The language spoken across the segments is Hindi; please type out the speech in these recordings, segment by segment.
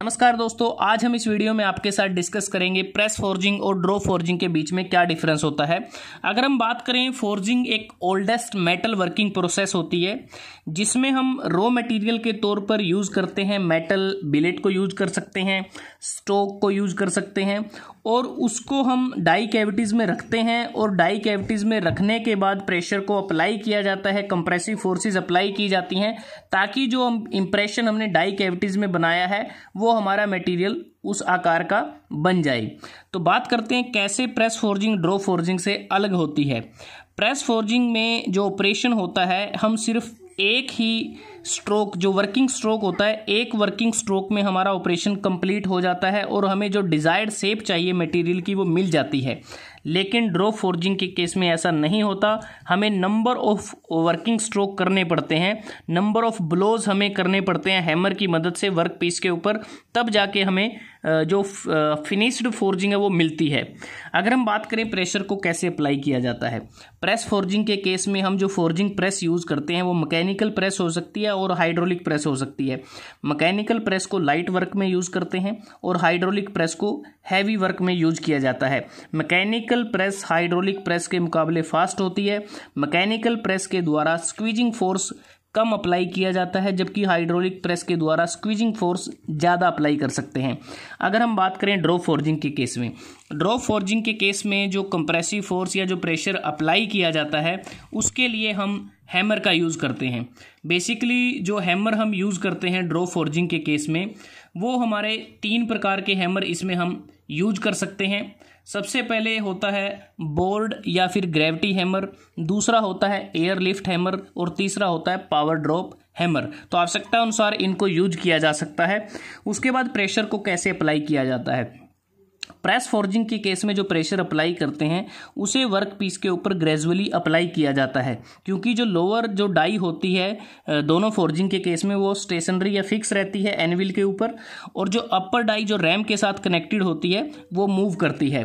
नमस्कार दोस्तों, आज हम इस वीडियो में आपके साथ डिस्कस करेंगे प्रेस फोर्जिंग और ड्रॉ फोर्जिंग के बीच में क्या डिफरेंस होता है। अगर हम बात करें, फोर्जिंग एक ओल्डेस्ट मेटल वर्किंग प्रोसेस होती है जिसमें हम रॉ मटेरियल के तौर पर यूज़ करते हैं। मेटल बिलेट को यूज कर सकते हैं, स्टोक को यूज कर सकते हैं और उसको हम डाई कैविटीज़ में रखते हैं और डाई कैविटीज़ में रखने के बाद प्रेशर को अप्लाई किया जाता है, कंप्रेसिव फोर्सेस अप्लाई की जाती हैं ताकि जो इम्प्रेशन हमने डाई कैविटीज़ में बनाया है वो हमारा मटेरियल उस आकार का बन जाए। तो बात करते हैं कैसे प्रेस फोर्जिंग ड्रॉ फोर्जिंग से अलग होती है। प्रेस फोर्जिंग में जो ऑपरेशन होता है, हम सिर्फ एक ही स्ट्रोक, जो वर्किंग स्ट्रोक होता है, एक वर्किंग स्ट्रोक में हमारा ऑपरेशन कंप्लीट हो जाता है और हमें जो डिज़ायर्ड शेप चाहिए मटेरियल की वो मिल जाती है। लेकिन ड्रॉ फोर्जिंग के केस में ऐसा नहीं होता, हमें नंबर ऑफ वर्किंग स्ट्रोक करने पड़ते हैं, नंबर ऑफ ब्लोज हमें करने पड़ते हैं हैमर की मदद से वर्क पीस के ऊपर, तब जाके हमें जो फिनिश्ड फोर्जिंग है वो मिलती है। अगर हम बात करें प्रेशर को कैसे अप्लाई किया जाता है, प्रेस फोर्जिंग के केस में हम जो फोर्जिंग प्रेस यूज़ करते हैं वो मैकेनिकल प्रेस हो सकती है और हाइड्रोलिक प्रेस हो सकती है। मैकेनिकल प्रेस को लाइट वर्क में यूज़ करते हैं और हाइड्रोलिक प्रेस को हैवी वर्क में यूज किया जाता है। मैकेनिकल प्रेस हाइड्रोलिक प्रेस के मुकाबले फास्ट होती है। मैकेनिकल प्रेस के द्वारा स्क्वीजिंग फोर्स कम अप्लाई किया जाता है, जबकि हाइड्रोलिक प्रेस के द्वारा स्क्वीजिंग फोर्स ज़्यादा अप्लाई कर सकते हैं। अगर हम बात करें ड्रॉ फोर्जिंग के केस में, ड्रॉ फोर्जिंग के केस में जो कंप्रेसिव फोर्स या जो प्रेशर अप्लाई किया जाता है उसके लिए हम हैमर का यूज़ करते हैं। बेसिकली जो हैमर हम यूज़ करते हैं ड्रॉ फोर्जिंग के केस में, वो हमारे 3 प्रकार के हैमर इसमें हम यूज कर सकते हैं। सबसे पहले होता है बोर्ड या फिर ग्रेविटी हैमर, दूसरा होता है एयर लिफ्ट हैमर और तीसरा होता है पावर ड्रॉप हैमर। तो आवश्यकता अनुसार इनको यूज किया जा सकता है। उसके बाद प्रेशर को कैसे अप्लाई किया जाता है। प्रेस फोर्जिंग के केस में जो प्रेशर अप्लाई करते हैं उसे वर्क पीस के ऊपर ग्रेजुअली अप्लाई किया जाता है, क्योंकि जो लोअर जो डाई होती है दोनों फोर्जिंग के केस में वो स्टेशनरी या फिक्स रहती है एनविल के ऊपर, और जो अपर डाई जो रैम के साथ कनेक्टेड होती है वो मूव करती है।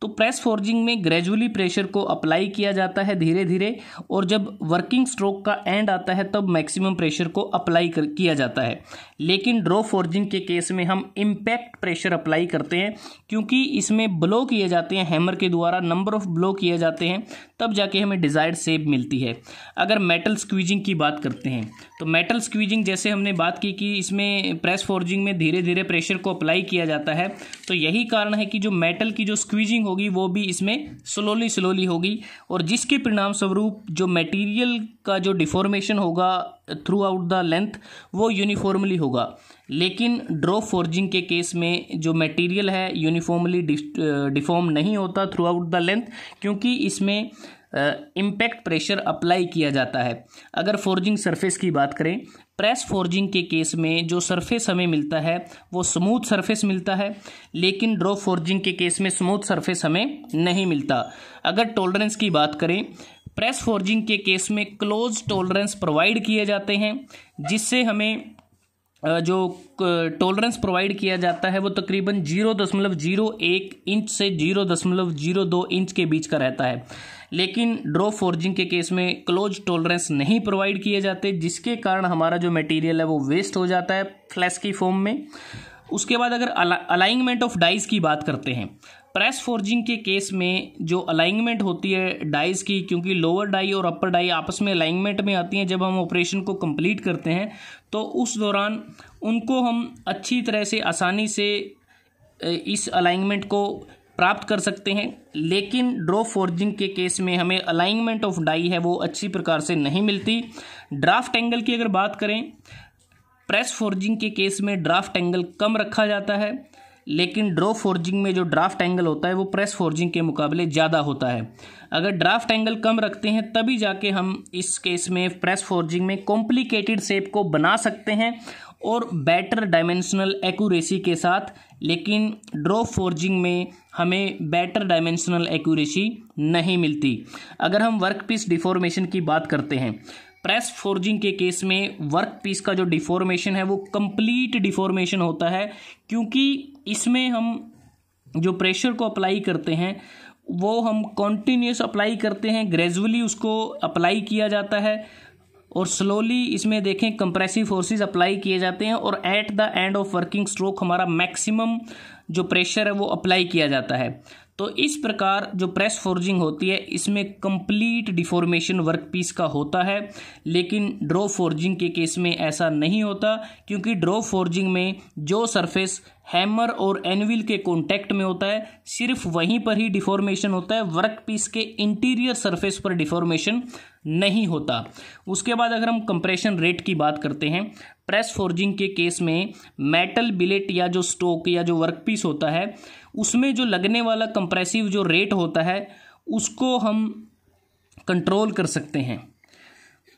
तो प्रेस फोर्जिंग में ग्रेजुअली प्रेशर को अप्लाई किया जाता है धीरे धीरे, और जब वर्किंग स्ट्रोक का एंड आता है तब मैक्सिमम प्रेशर को अप्लाई किया जाता है। लेकिन ड्रॉ फोर्जिंग के केस में हम इम्पैक्ट प्रेशर अप्लाई करते हैं, क्योंकि इसमें ब्लो किए जाते हैं हैमर के द्वारा, नंबर ऑफ ब्लो किए जाते हैं, तब जाके हमें डिज़ायर्ड शेप मिलती है। अगर मेटल स्क्वीजिंग की बात करते हैं तो मेटल स्क्वीजिंग जैसे हमने बात की कि इसमें प्रेस फोर्जिंग में धीरे धीरे प्रेशर को अप्लाई किया जाता है, तो यही कारण है कि जो मेटल की जो स्क्वीजिंग होगी वो भी इसमें स्लोली होगी, और जिसके परिणाम स्वरूप जो मटेरियल का जो डिफॉर्मेशन होगा थ्रू आउट द लेंथ वो यूनिफॉर्मली होगा। लेकिन ड्रॉ फोर्जिंग के केस में जो मटेरियल है यूनिफॉर्मली डिफॉर्म नहीं होता थ्रू आउट द लेंथ, क्योंकि इसमें इम्पैक्ट प्रेशर अप्लाई किया जाता है। अगर फोर्जिंग सरफेस की बात करें, प्रेस फोर्जिंग के केस में जो सरफेस हमें मिलता है वो स्मूथ सरफेस मिलता है, लेकिन ड्रॉ फोर्जिंग के केस में स्मूथ सरफेस हमें नहीं मिलता। अगर टॉलरेंस की बात करें, प्रेस फोर्जिंग के केस में क्लोज टॉलरेंस प्रोवाइड किए जाते हैं, जिससे हमें जो टॉलरेंस प्रोवाइड किया जाता है वो तकरीबन 0.01 इंच से 0.02 इंच के बीच का रहता है। लेकिन ड्रॉ फोर्जिंग के केस में क्लोज टॉलरेंस नहीं प्रोवाइड किए जाते, जिसके कारण हमारा जो मटेरियल है वो वेस्ट हो जाता है फ्लैश की फॉर्म में। उसके बाद अगर अलाइनमेंट ऑफ डाइज की बात करते हैं, प्रेस फोर्जिंग के केस में जो अलाइनमेंट होती है डाइज की, क्योंकि लोअर डाई और अपर डाई आपस में अलाइनमेंट में आती हैं जब हम ऑपरेशन को कंप्लीट करते हैं, तो उस दौरान उनको हम अच्छी तरह से आसानी से इस अलाइनमेंट को प्राप्त कर सकते हैं। लेकिन ड्रॉ फोर्जिंग के केस में हमें अलाइनमेंट ऑफ डाई है वो अच्छी प्रकार से नहीं मिलती। ड्राफ्ट एंगल की अगर बात करें, प्रेस फोर्जिंग के केस में ड्राफ्ट एंगल कम रखा जाता है, लेकिन ड्रॉ फोर्जिंग में जो ड्राफ्ट एंगल होता है वो प्रेस फोर्जिंग के मुकाबले ज़्यादा होता है। अगर ड्राफ्ट एंगल कम रखते हैं तभी जाके हम इस केस में प्रेस फोर्जिंग में कॉम्प्लिकेटेड शेप को बना सकते हैं और बेटर डायमेंशनल एक्यूरेसी के साथ। लेकिन ड्रॉ फोर्जिंग में हमें बेटर डायमेंशनल एक्यूरेसी नहीं मिलती। अगर हम वर्क पीस डिफॉर्मेशन की बात करते हैं, प्रेस फोर्जिंग के केस में वर्क पीस का जो डिफॉर्मेशन है वो कंप्लीट डिफॉर्मेशन होता है, क्योंकि इसमें हम जो प्रेशर को अप्लाई करते हैं वो हम कॉन्टिन्यूस अप्लाई करते हैं, ग्रेजुअली उसको अप्लाई किया जाता है और स्लोली इसमें देखें कंप्रेसिव फोर्सेस अप्लाई किए जाते हैं और at the end of working stroke हमारा मैक्सिमम जो प्रेशर है वो अप्लाई किया जाता है। तो इस प्रकार जो प्रेस फोर्जिंग होती है इसमें कंप्लीट डिफॉर्मेशन वर्कपीस का होता है, लेकिन ड्रॉ फोर्जिंग के केस में ऐसा नहीं होता, क्योंकि ड्रॉ फोर्जिंग में जो सरफेस हैमर और एनविल के कांटेक्ट में होता है सिर्फ वहीं पर ही डिफॉर्मेशन होता है, वर्कपीस के इंटीरियर सरफेस पर डिफॉर्मेशन नहीं होता। उसके बाद अगर हम कंप्रेशन रेट की बात करते हैं, प्रेस फोर्जिंग के केस में मेटल बिलेट या जो स्टोक या जो वर्कपीस होता है उसमें जो लगने वाला कंप्रेसिव जो रेट होता है उसको हम कंट्रोल कर सकते हैं,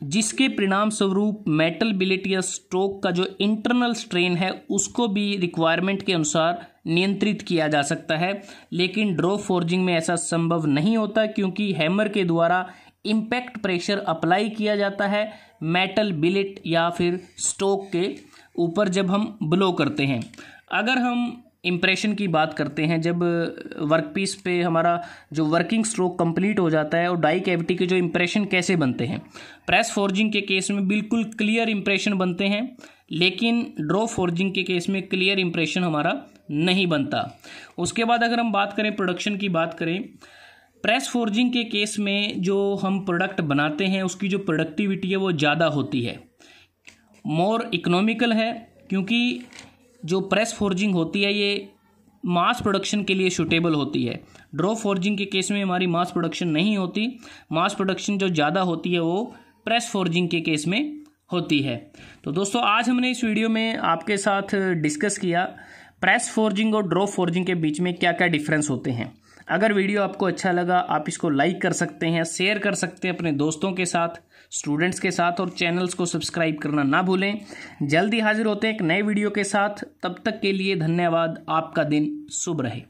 जिसके परिणाम स्वरूप मेटल बिलेट या स्टोक का जो इंटरनल स्ट्रेन है उसको भी रिक्वायरमेंट के अनुसार नियंत्रित किया जा सकता है। लेकिन ड्रॉ फोर्जिंग में ऐसा संभव नहीं होता, क्योंकि हैमर के द्वारा इम्पैक्ट प्रेशर अप्लाई किया जाता है मेटल बिलेट या फिर स्टोक के ऊपर जब हम ब्लो करते हैं। अगर हम इम्प्रेशन की बात करते हैं, जब वर्कपीस पे हमारा जो वर्किंग स्ट्रोक कंप्लीट हो जाता है और डाई कैविटी के जो इम्प्रेशन कैसे बनते हैं, प्रेस फोर्जिंग के केस में बिल्कुल क्लियर इम्प्रेशन बनते हैं, लेकिन ड्रॉ फोर्जिंग के केस में क्लियर इम्प्रेशन हमारा नहीं बनता। उसके बाद अगर हम बात करें प्रोडक्शन की बात करें, प्रेस फोर्जिंग के केस में जो हम प्रोडक्ट बनाते हैं उसकी जो प्रोडक्टिविटी है वो ज़्यादा होती है, मोर इकोनॉमिकल है, क्योंकि जो प्रेस फोर्जिंग होती है ये मास प्रोडक्शन के लिए सूटेबल होती है। ड्रॉ फोर्जिंग के केस में हमारी मास प्रोडक्शन नहीं होती, मास प्रोडक्शन जो ज़्यादा होती है वो प्रेस फोर्जिंग के केस में होती है। तो दोस्तों आज हमने इस वीडियो में आपके साथ डिस्कस किया प्रेस फोर्जिंग और ड्रॉ फोर्जिंग के बीच में क्या क्या डिफरेंस होते हैं। अगर वीडियो आपको अच्छा लगा आप इसको लाइक कर सकते हैं, शेयर कर सकते हैं अपने दोस्तों के साथ, स्टूडेंट्स के साथ, और चैनल्स को सब्सक्राइब करना ना भूलें। जल्दी हाजिर होते हैं एक नए वीडियो के साथ, तब तक के लिए धन्यवाद। आपका दिन शुभ रहे।